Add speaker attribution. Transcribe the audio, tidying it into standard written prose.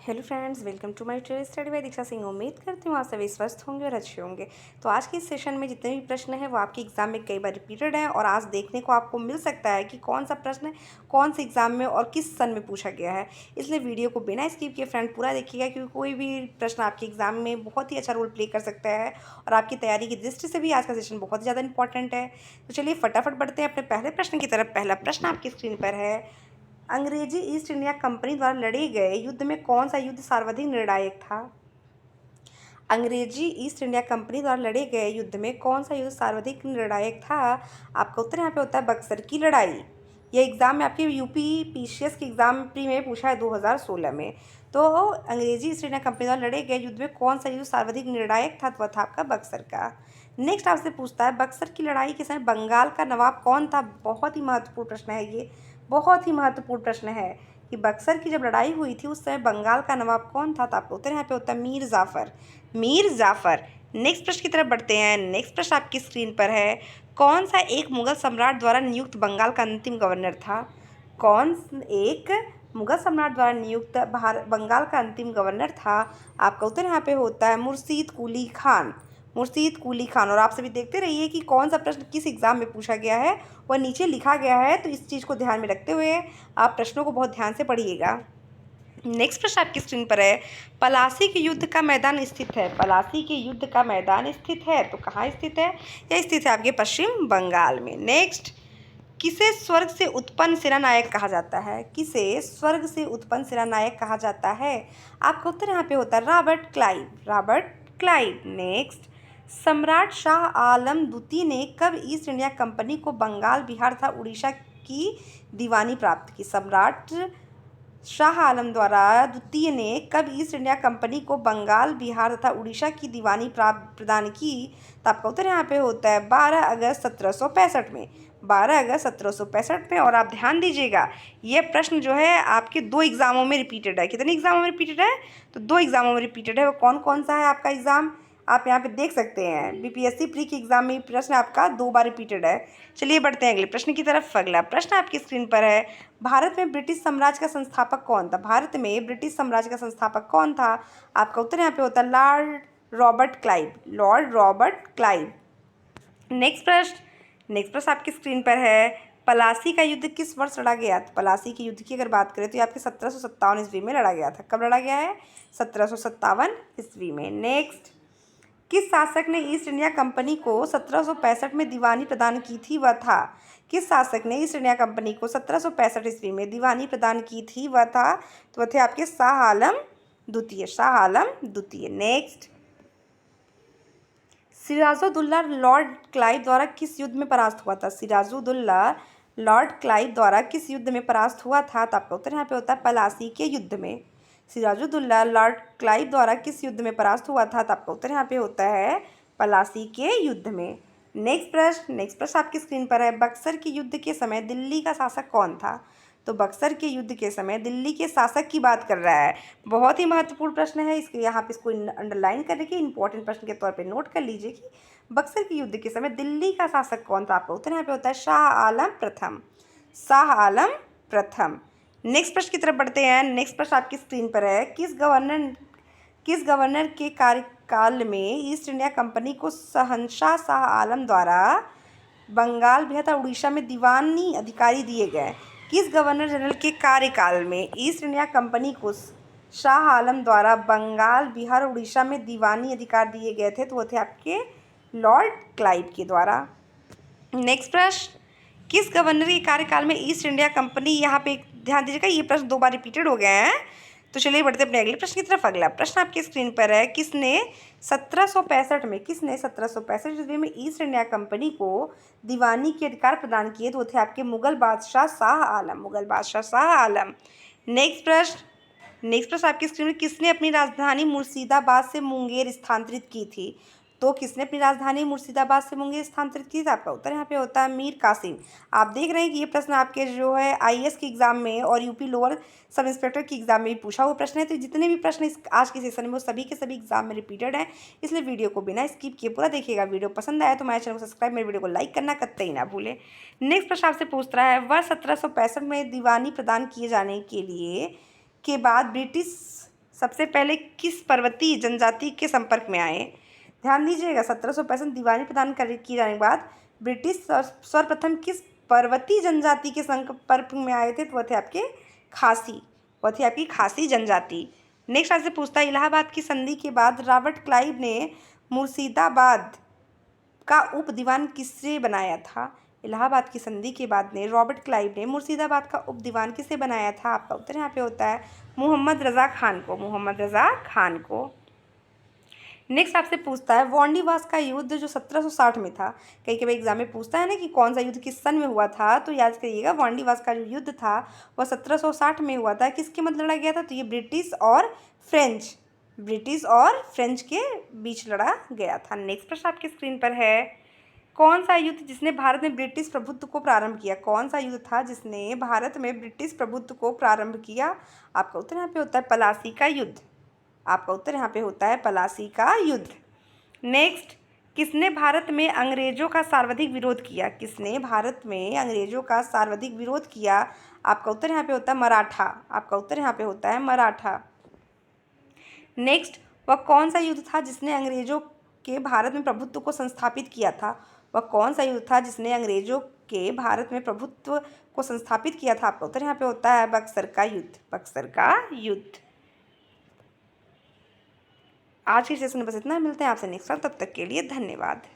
Speaker 1: Hello friends, welcome to my tutorial study by Diksha Singh. उम्मीद करती हूँ आप सभी स्वस्थ होंगे और अच्छे होंगे। तो आज के इस सेशन में जितने भी प्रश्न हैं वो आपके एग्जाम में कई बार रिपीटेड हैं और आज देखने को आपको मिल सकता है कि कौन सा प्रश्न कौन से एग्जाम में और किस सन में पूछा गया है। इसलिए वीडियो को बिना स्किप किए फ्रेंड पूरा देखिएगा, क्योंकि कोई भी प्रश्न आपके एग्जाम में बहुत ही अच्छा रोल प्ले कर सकता है और आपकी तैयारी की दृष्टि से भी आज का सेशन बहुत ज़्यादा इंपॉर्टेंट है। तो चलिए फटाफट बढ़ते हैं अपने पहले प्रश्न की तरफ। पहला प्रश्न आपकी स्क्रीन पर है, अंग्रेजी ईस्ट इंडिया कंपनी द्वारा लड़े गए युद्ध में कौन सा युद्ध सर्वाधिक निर्णायक था। अंग्रेजी ईस्ट इंडिया कंपनी द्वारा लड़े गए युद्ध में कौन सा युद्ध सर्वाधिक निर्णायक था। आपका उत्तर यहाँ पे होता है बक्सर की लड़ाई। ये एग्जाम में आपके यूपी पीसीएस के एग्जाम प्री में पूछा है 2016 में। तो अंग्रेजी ईस्ट इंडिया कंपनी द्वारा लड़े गए युद्ध में कौन सा युद्ध सर्वाधिक निर्णायक था, तो वह था आपका बक्सर का। नेक्स्ट आपसे पूछता है, बक्सर की लड़ाई के समय बंगाल का नवाब कौन था। बहुत ही महत्वपूर्ण प्रश्न है ये, बहुत ही महत्वपूर्ण प्रश्न है कि बक्सर की जब लड़ाई हुई थी उस समय बंगाल का नवाब कौन था। तो आपका उत्तर यहाँ पे होता है मीर जाफ़र, मीर जाफ़र। नेक्स्ट प्रश्न की तरफ बढ़ते हैं। नेक्स्ट प्रश्न आपकी स्क्रीन पर है, कौन सा एक मुगल सम्राट द्वारा नियुक्त बंगाल का अंतिम गवर्नर था। कौन एक मुगल सम्राट द्वारा नियुक्त बंगाल का अंतिम गवर्नर था। आपका उत्तर यहाँ पे होता है मुर्शीद कुली खान, मुर्शीद कुली खान। और आप सभी देखते रहिए कि कौन सा प्रश्न किस एग्जाम में पूछा गया है वह नीचे लिखा गया है, तो इस चीज़ को ध्यान में रखते हुए आप प्रश्नों को बहुत ध्यान से पढ़िएगा। नेक्स्ट प्रश्न आपकी स्क्रीन पर है, पलासी के युद्ध का मैदान स्थित है। पलासी के युद्ध का मैदान स्थित है, तो कहाँ स्थित है। यह स्थित है आपके पश्चिम बंगाल में। नेक्स्ट, किसे स्वर्ग से उत्पन्न सेनानायक कहा जाता है। किसे स्वर्ग से उत्पन्न सेनानायक कहा जाता है। आपका उत्तर यहाँ पे होता है Robert Clive, Robert Clive. Next, सम्राट शाह आलम द्वितीय ने कब ईस्ट इंडिया कंपनी को बंगाल, बिहार तथा उड़ीसा की दीवानी प्राप्त की। सम्राट शाह आलम द्वारा द्वितीय ने कब ईस्ट इंडिया कंपनी को बंगाल, बिहार तथा उड़ीसा की दीवानी प्रदान की। तो आपका उत्तर यहाँ पे होता है 12 अगस्त 1765 में, 12 अगस्त 1765 में। और आप ध्यान दीजिएगा, ये प्रश्न जो है आपके दो एग्जामों में रिपीटेड है। कितने एग्जामों में रिपीटेड है, तो दो एग्जामों में रिपीटेड है। वो कौन कौन सा है आपका एग्जाम, आप यहाँ पे देख सकते हैं। बीपीएससी प्री के एग्जाम में प्रश्न आपका 2 बार रिपीटेड है। चलिए बढ़ते हैं अगले प्रश्न की तरफ। अगला प्रश्न आपकी स्क्रीन पर है, भारत में ब्रिटिश साम्राज्य का संस्थापक कौन था। भारत में ब्रिटिश साम्राज्य का संस्थापक कौन था। आपका उत्तर यहाँ पे होता है Lord Robert Clive, Lord Robert Clive. Next प्रश्न आपकी स्क्रीन पर है, पलासी का युद्ध किस वर्ष लड़ा गया। तो पलासी के युद्ध की अगर बात करें तो ये आपके 1757 ईस्वी में लड़ा गया था। कब लड़ा गया है, 1757 ईस्वी में। नेक्स्ट, किस शासक ने ईस्ट इंडिया कंपनी को 1765 में दीवानी प्रदान की थी, वह था। किस शासक ने ईस्ट इंडिया कंपनी को 1765 ईस्वी में दीवानी प्रदान की थी, वह था। तो वह थे आपके शाह आलम द्वितीय, शाह आलम द्वितीय। नेक्स्ट, सिराजुद्दौला लॉर्ड क्लाइव द्वारा किस युद्ध में परास्त हुआ था। सिराजुद्दौला लॉर्ड क्लाइव द्वारा किस युद्ध में परास्त हुआ था। तो आपका उत्तर यहाँ पे होता है पलासी के युद्ध में। सिराजुद्दौला लॉर्ड क्लाइव द्वारा किस युद्ध में परास्त हुआ था। तो आपका उत्तर यहाँ पे होता है पलासी के युद्ध में। नेक्स्ट प्रश्न आपकी स्क्रीन पर है, बक्सर के युद्ध के समय दिल्ली का शासक कौन था। तो बक्सर के युद्ध के समय दिल्ली के शासक की बात कर रहा है। बहुत ही महत्वपूर्ण प्रश्न है, इसके यहाँ पे इसको अंडरलाइन करके इंपॉर्टेंट प्रश्न के तौर पे नोट कर लीजिए कि बक्सर के युद्ध के समय दिल्ली का शासक कौन था। आपका उत्तर यहाँ पे होता है शाह आलम प्रथम, शाह आलम प्रथम। नेक्स्ट प्रश्न की तरफ बढ़ते हैं। नेक्स्ट प्रश्न आपकी स्क्रीन पर है, किस गवर्नर के कार्यकाल में ईस्ट इंडिया कंपनी को शहंशाह शाह आलम द्वारा बंगाल, बिहार तथा उड़ीसा में दीवानी अधिकारी दिए गए। किस गवर्नर जनरल के कार्यकाल में ईस्ट इंडिया कंपनी को शाह आलम द्वारा बंगाल, बिहार, उड़ीसा में दीवानी अधिकार दिए गए थे। तो वो थे आपके लॉर्ड क्लाइव के द्वारा। नेक्स्ट प्रश्न, किस गवर्नर के कार्यकाल में ईस्ट इंडिया कंपनी, यहाँ पे ध्यान दीजिएगा ये प्रश्न 2 बार रिपीटेड हो गए हैं। तो चलिए बढ़ते अपने अगले प्रश्न की तरफ। अगला प्रश्न आपकी स्क्रीन पर है, किसने 1765 ईस्वी में ईस्ट इंडिया कंपनी को दीवानी के अधिकार प्रदान किए। तो वो थे आपके मुगल बादशाह शाह आलम, मुगल बादशाह शाह आलम। नेक्स्ट प्रश्न आपकी स्क्रीन में, किसने अपनी राजधानी मुर्शिदाबाद से मुंगेर स्थानांतरित की थी। तो किसने अपनी राजधानी मुर्शिदाबाद से मुंगेर स्थानांतरित की थी। आपका उत्तर यहाँ पे होता है मीर कासिम। आप देख रहे हैं कि ये प्रश्न आपके जो है आईएएस के एग्जाम में और यूपी लोअर सब इंस्पेक्टर के एग्जाम में भी पूछा हुआ प्रश्न है। तो जितने भी प्रश्न इस आज के सेशन में वो सभी के सभी एग्जाम में रिपीटेड हैं, इसलिए वीडियो को बिना स्किप किए पूरा देखिएगा। वीडियो पसंद आया तो हमारे चैनल को सब्सक्राइब, मेरे वीडियो को लाइक करना कतई ना भूलें। नेक्स्ट प्रश्न आपसे पूछ रहा है, वर्ष 1765 में दीवानी प्रदान किए जाने के बाद सबसे पहले किस पर्वतीय जनजाति के संपर्क में आए? ध्यान दीजिएगा, 1765 दीवानी प्रदान किए जाने के बाद ब्रिटिश सर्वप्रथम किस पर्वतीय जनजाति के संपर्क में आए थे? तो वह थे आपके खासी, वह थी आपकी खासी जनजाति। नेक्स्ट आपसे पूछता है, इलाहाबाद की संधि के बाद रॉबर्ट क्लाइव ने मुर्शिदाबाद का उप दीवान किससे बनाया था? इलाहाबाद की संधि के बाद ने रॉबर्ट क्लाइव ने मुर्शिदाबाद का उप दीवान किसे बनाया था? आपका उत्तर यहाँ पे होता है मोहम्मद रज़ा खान को, मोहम्मद रज़ा खान को। नेक्स्ट आपसे पूछता है, वांडीवास का युद्ध जो 1760 में था, कई कई एग्जाम में पूछता है ना कि कौन सा युद्ध किस सन में हुआ था, तो याद करिएगा वांडीवास का जो युद्ध था वह 1760 में हुआ था। किसके मध्य लड़ा गया था? तो ये ब्रिटिश और फ्रेंच के बीच लड़ा गया था। नेक्स्ट प्रश्न आपकी स्क्रीन पर है, कौन सा युद्ध जिसने भारत में ब्रिटिश प्रभुत्व को प्रारंभ किया? कौन सा युद्ध था जिसने भारत में ब्रिटिश प्रभुत्व को प्रारंभ किया? आपका उत्तर यहाँ पे होता है प्लासी का युद्ध। आपका उत्तर यहाँ पे होता है प्लासी का युद्ध। नेक्स्ट, किसने भारत में अंग्रेजों का सर्वाधिक विरोध किया? किसने भारत में अंग्रेजों का सर्वाधिक विरोध किया? आपका उत्तर यहाँ पे होता है मराठा। आपका उत्तर यहाँ पे होता है मराठा। नेक्स्ट, वह कौन सा युद्ध था जिसने अंग्रेजों के भारत में प्रभुत्व को संस्थापित किया था? वह कौन सा युद्ध था जिसने अंग्रेजों के भारत में प्रभुत्व को संस्थापित किया था? आपका उत्तर यहाँ पे होता है बक्सर का युद्ध। बक्सर का युद्ध। आज के सेशन में बस इतना, मिलते हैं आपसे नेक्स्ट बार, तब तक के लिए धन्यवाद।